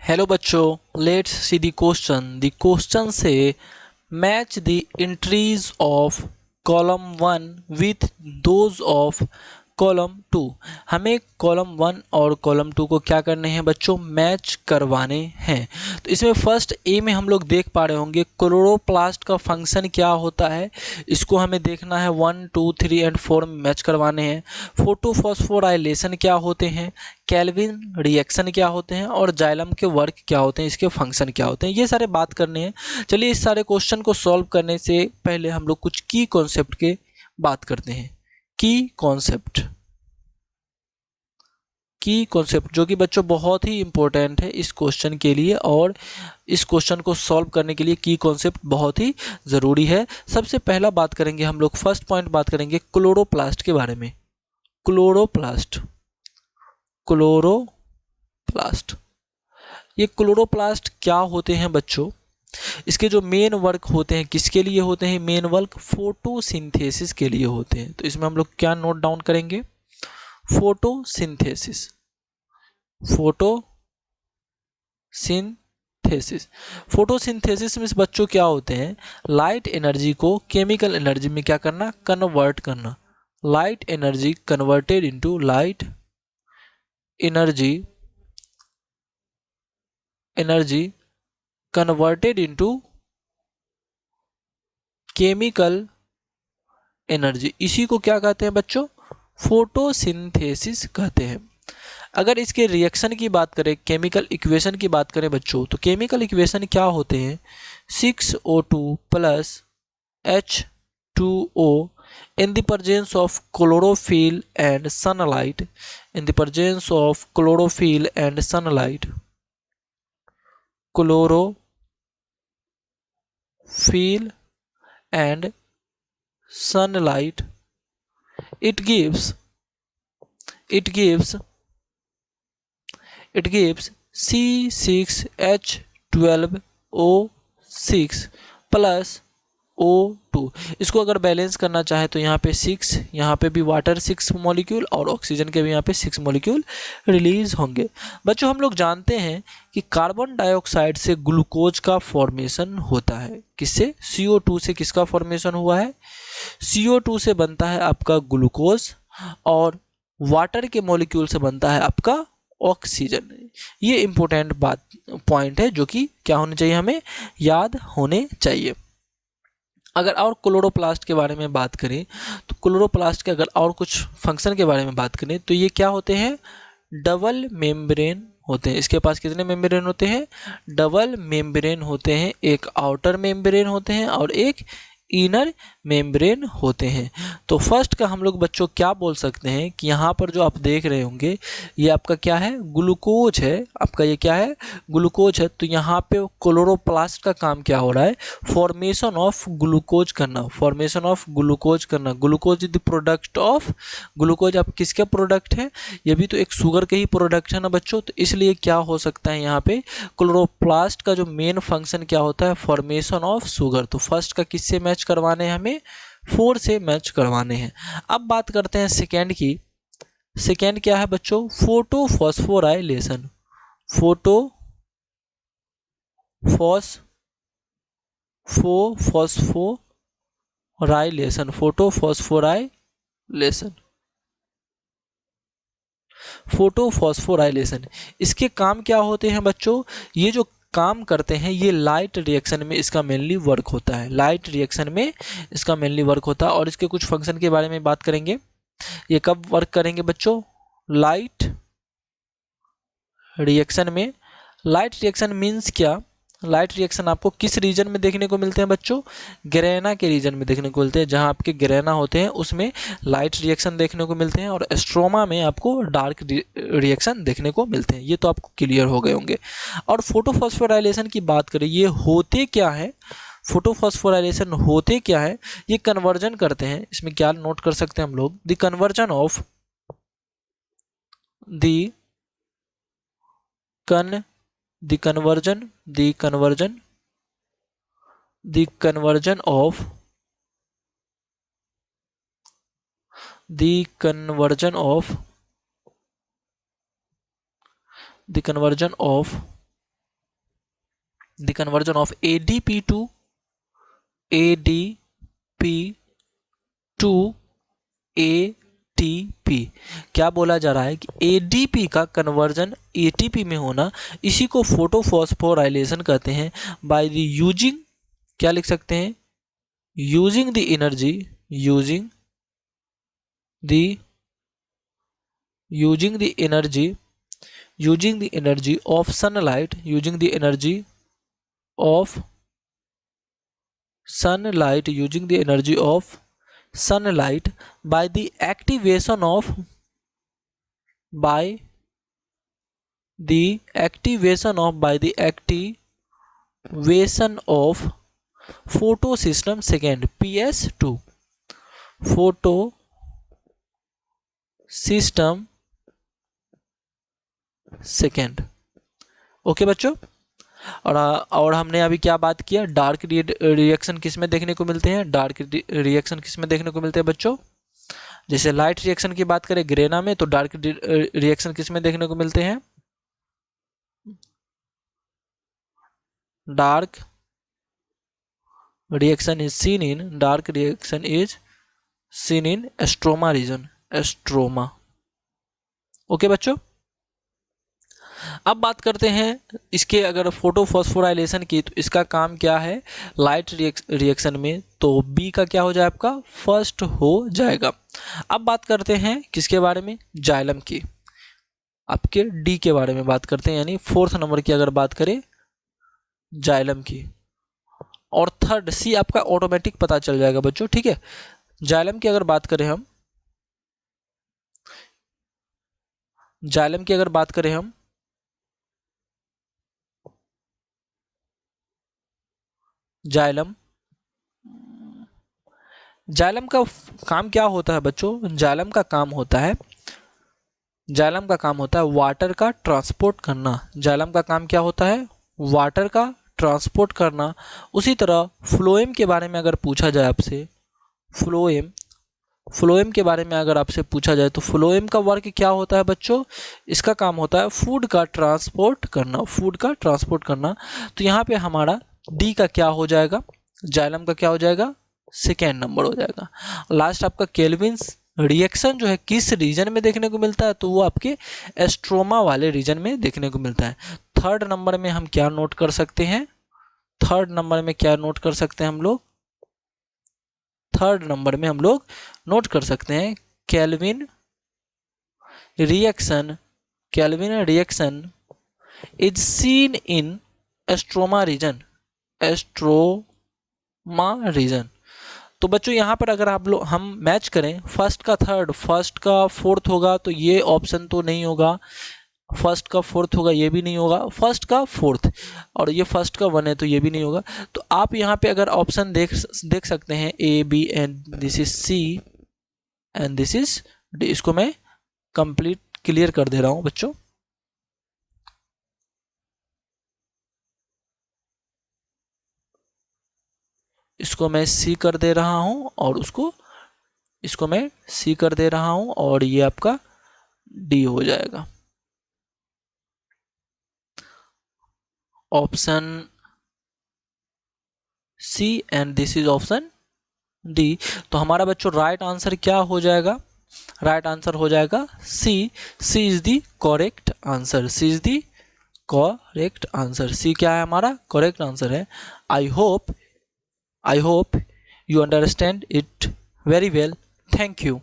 Hello बच्चों, let's see the question. The question से match the entries of column 1 with those of column 2। हमें column 1 और column 2 को क्या करने हैं बच्चों, मैच करवाने हैं। तो इसमें फर्स्ट ए में हम लोग देख पा रहे होंगे क्लोरोप्लास्ट का फंक्शन क्या होता है। इसको हमें देखना है 1 2 3 एंड 4 में मैच करवाने हैं। फोटोफॉस्फोराइलेशन क्या होते हैं, केल्विन रिएक्शन क्या होते हैं और जाइलम के वर्क क्या होते हैं, इसके फंक्शन क्या होते हैं, ये सारे बात करने हैं। चलिए इस सारे क्वेश्चन को सॉल्व करने से पहले हम लोग कुछ की कॉन्सेप्ट के बात करते हैं। की कॉन्सेप्ट जो कि बच्चों बहुत ही इंपॉर्टेंट है इस क्वेश्चन के लिए, और इस क्वेश्चन को सॉल्व करने के लिए की कॉन्सेप्ट बहुत ही ज़रूरी है। सबसे पहला बात करेंगे हम लोग, फर्स्ट पॉइंट बात करेंगे क्लोरोप्लास्ट के बारे में। क्लोरोप्लास्ट क्लोरोप्लास्ट ये क्लोरोप्लास्ट क्या होते हैं बच्चों, इसके जो मेन वर्क होते हैं किसके लिए होते हैं, मेन वर्क फोटोसिंथेसिस के लिए होते हैं। तो इसमें हम लोग क्या नोट डाउन करेंगे, फोटोसिंथेसिस। फोटोसिंथेसिस फोटोसिंथेसिस में बच्चों क्या होते हैं, लाइट एनर्जी को केमिकल एनर्जी में क्या करना, कन्वर्ट करना। Light energy converted into energy converted into chemical energy, इसी को क्या कहते हैं बच्चों, फोटोसिंथेसिस कहते हैं। अगर इसके रिएक्शन की बात करें, केमिकल इक्वेशन की बात करें बच्चों, तो केमिकल इक्वेशन क्या होते हैं, 6O2 plus H2O in the presence of chlorophyll and sunlight, in the presence of chlorophyll and sunlight, chlorophyll and sunlight, it gives it gives it gives C6H12O6 plus O2। इसको अगर balance करना चाहे तो यहाँ पे 6, यहाँ पे भी वाटर 6 मॉलिक्यूल और ऑक्सीजन के भी यहाँ पे 6 मॉलिक्यूल रिलीज होंगे। बच्चों हम लोग जानते हैं कि कार्बन डाइऑक्साइड से ग्लूकोज का फॉर्मेशन होता है। किससे, CO2 से किसका फॉर्मेशन हुआ है, CO2 से बनता है आपका ग्लूकोज, और वाटर के मॉलिक्यूल से बनता है आपका ऑक्सीजन। ये इंपॉर्टेंट बात पॉइंट है जो कि क्या होने चाहिए, हमें याद होने चाहिए। अगर और क्लोरोप्लास्ट के बारे में बात करें तो क्लोरोप्लास्ट के अगर और कुछ फंक्शन के बारे में बात करें तो ये क्या होते हैं, डबल मेम्ब्रेन होते हैं। इसके पास कितने मेम्ब्रेन होते हैं, डबल मेम्ब्रेन होते हैं। एक आउटर मेम्ब्रेन होते हैं और एक इनर मेम्ब्रेन होते हैं। तो फर्स्ट का हम लोग बच्चों क्या बोल सकते हैं कि यहाँ पर जो आप देख रहे होंगे ये आपका क्या है, ग्लूकोज है। आपका ये क्या है, ग्लूकोज है। तो यहाँ पे क्लोरोप्लास्ट का काम क्या हो रहा है, फॉर्मेशन ऑफ ग्लूकोज करना, फॉर्मेशन ऑफ ग्लूकोज करना। Glucose is the product of, glucose आप किसका प्रोडक्ट है, ये भी तो एक शुगर के ही प्रोडक्ट है ना बच्चों। तो इसलिए क्या हो सकता है, यहाँ पे क्लोरोप्लास्ट का जो मेन फंक्शन क्या होता है, फॉर्मेशन ऑफ शुगर। तो फर्स्ट का किससे मैच करवाने हैं, हमें 4 से मैच करवाने हैं। अब बात करते हैं सेकेंड की। सेकेंड क्या है बच्चों, फोटोफॉस्फोराइलेशन। फोटोफॉस्फोराइलेशन फोटोफॉस्फोराइलेशन इसके काम क्या होते हैं बच्चों, ये जो काम करते हैं ये लाइट रिएक्शन में इसका मेनली वर्क होता है। लाइट रिएक्शन में इसका मेनली वर्क होता है। और इसके कुछ फंक्शन के बारे में बात करेंगे। ये कब वर्क करेंगे बच्चों, लाइट रिएक्शन में। लाइट रिएक्शन मीन्स क्या, लाइट रिएक्शन आपको किस रीजन में देखने को मिलते हैं बच्चों, ग्रेना के रीजन में देखने को मिलते हैं। जहां आपके ग्रेना होते हैं उसमें लाइट रिएक्शन देखने को मिलते हैं, और स्ट्रोमा में आपको डार्क रिएक्शन देखने को मिलते हैं। ये तो आपको क्लियर हो गए होंगे। और फोटोफॉस्फोराइलेशन की बात करें, ये होते क्या है, फोटोफॉस्फोराइलेशन होते क्या है, ये कन्वर्जन करते हैं। इसमें क्या नोट कर सकते हैं हम लोग, the conversion of the con the conversion of the conversion of the conversion of ADP to ATP। क्या बोला जा रहा है कि ADP का कन्वर्जन ATP में होना, इसी को फोटोफॉस्फोराइलेशन कहते हैं। बाय द यूजिंग, क्या लिख सकते हैं, using the energy, using the energy of sunlight, using the energy of sunlight, using the energy of sunlight by the activation of photosystem second, PS2, photosystem second। Okay बच्चों, और हमने अभी क्या बात किया, डार्क रिएक्शन किस में देखने को मिलते हैं, डार्क रिएक्शन किस में देखने को मिलते हैं बच्चों। जैसे लाइट रिएक्शन की बात करें ग्रेना में, तो डार्क रिएक्शन किस में देखने को मिलते हैं, dark reaction is seen in stroma region, stroma. Okay बच्चों, अब बात करते हैं इसके अगर फोटोफॉस्फोराइलेशन की, तो इसका काम क्या है लाइट रिएक्शन में, तो बी का क्या हो जाए आपका फर्स्ट हो जाएगा। अब बात करते हैं किसके बारे में, जाइलम की, आपके डी के बारे में बात करते हैं, यानी 4th नंबर की अगर बात करें जाइलम की। और थर्ड सी आपका ऑटोमेटिक पता चल जाएगा बच्चों, ठीक है। जाइलम की अगर बात करें हम, जाइलम की अगर बात करें हम, जाइलम का काम क्या होता है बच्चों, जाइलम का काम होता है वाटर का ट्रांसपोर्ट करना। जाइलम का काम क्या होता है, वाटर का ट्रांसपोर्ट करना। उसी तरह फ्लोएम के बारे में अगर पूछा जाए आपसे, फ्लोएम के बारे में अगर आपसे पूछा जाए, तो फ्लोएम का वर्क क्या होता है बच्चों, इसका काम होता है फूड का ट्रांसपोर्ट करना। तो यहाँ पे हमारा डी का क्या हो जाएगा, जाइलम का क्या हो जाएगा, सेकेंड नंबर हो जाएगा। लास्ट आपका केल्विन्स रिएक्शन जो है किस रीजन में देखने को मिलता है, तो वो आपके एस्ट्रोमा वाले रीजन में देखने को मिलता है। थर्ड नंबर में हम क्या नोट कर सकते हैं, Calvin reaction is seen in stroma region, तो बच्चों यहाँ पर अगर आप लोग हम मैच करें फर्स्ट का थर्ड, फर्स्ट का फोर्थ होगा तो ये ऑप्शन तो नहीं होगा, फर्स्ट का फोर्थ होगा ये भी नहीं होगा, फर्स्ट का फोर्थ, और ये फर्स्ट का वन है तो ये भी नहीं होगा। तो आप यहाँ पे अगर ऑप्शन देख सकते हैं A B and this is C and this is D. इसको मैं कंप्लीट क्लियर कर दे रहा हूँ बच्चों। इसको मैं सी कर दे रहा हूँ और इसको मैं सी कर दे रहा हूँ और ये आपका डी हो जाएगा। Option C and this is option D. तो हमारा बच्चों राइट आंसर क्या हो जाएगा, राइट आंसर हो जाएगा सी। सी इज द करेक्ट आंसर, सी क्या है हमारा करेक्ट आंसर है। I hope you understand it very well. Thank you.